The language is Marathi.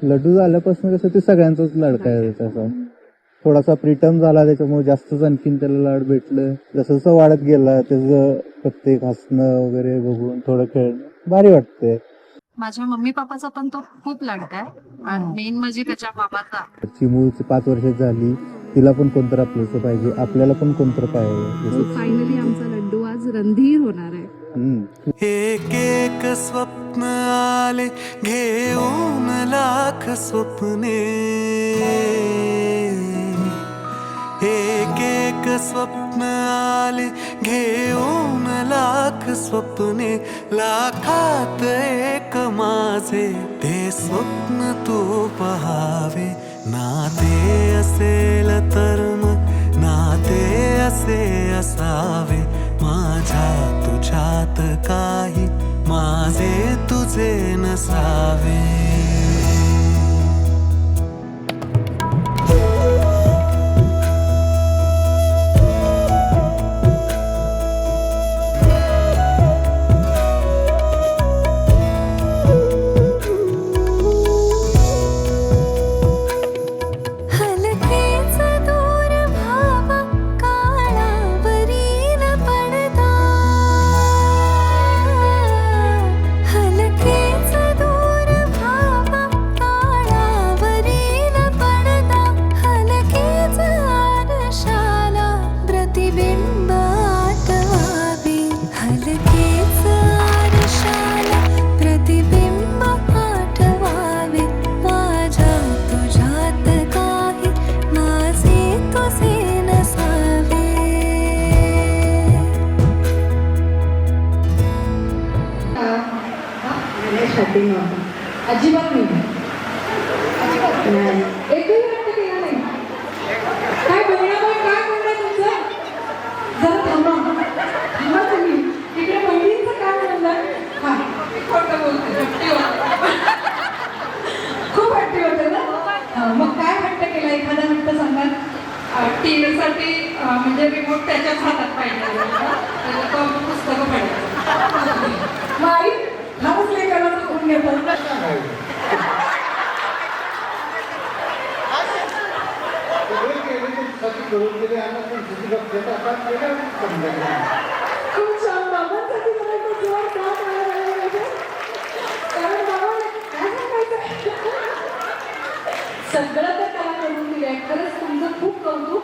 लड्डू झाल्यापासून कसं ते सगळ्यांचाच लाडका आहे त्याचा. थोडासा प्रीटर्म झाला त्याच्यामुळे जास्तच आणखीन त्याला लाड भेटलं. जसं जसं वाढत गेला त्याचं प्रत्येक हसणं वगैरे बघून थोडं खेळणं भारी वाटतंय. माझ्या मम्मी पप्पाचा पण तो खूप लाडका आहे आणि मेन म्हणजे त्याच्या बाबाचा. चिमू 5 वर्षाची झाली, तिला पण कोणतर आपलंसं पाहिजे, आपल्याला पण कोणतर पाहिजे. फायनली आमचा लड्डू आज रणधीर होणार आहे. एक एक स्वप्न आले घेऊन लाख स्वप्ने, एक एक स्वप्न आले घेऊन लाख स्वप्ने, लाखात एक माझे ते स्वप्न तू पहावे. नाते असेल तर मग नाते असे असावे, माझ्या तुझ्यात काही माझे तुझे नसावे. अजिबात नाही, अजिबात नाही, एकही वाटतं केला नाही. काय बहिणाबाई काय म्हणणं तुमचं? जरा थांबा थांबा तुम्ही, इकडे बहिणींचं काय म्हणणं? हा खोटं बोलते, खूप हट्टी होते ना. मग काय हट्ट केला, एखादा हट्ट सांगा. टीव्ही साठी म्हणजे रिमोट त्याच्याच हातात पाहिजे, पुस्तकं पाहिजे. माई हाच लेकराला खूप घेतात. खूप छान. बाबांसाठी मला तो जोर का मारायला पाहिजे, कारण बाबाला काय सांगायचं, सगळं तर त्याला करून दिलंय. खरंच तुमचं खूप कौतुक.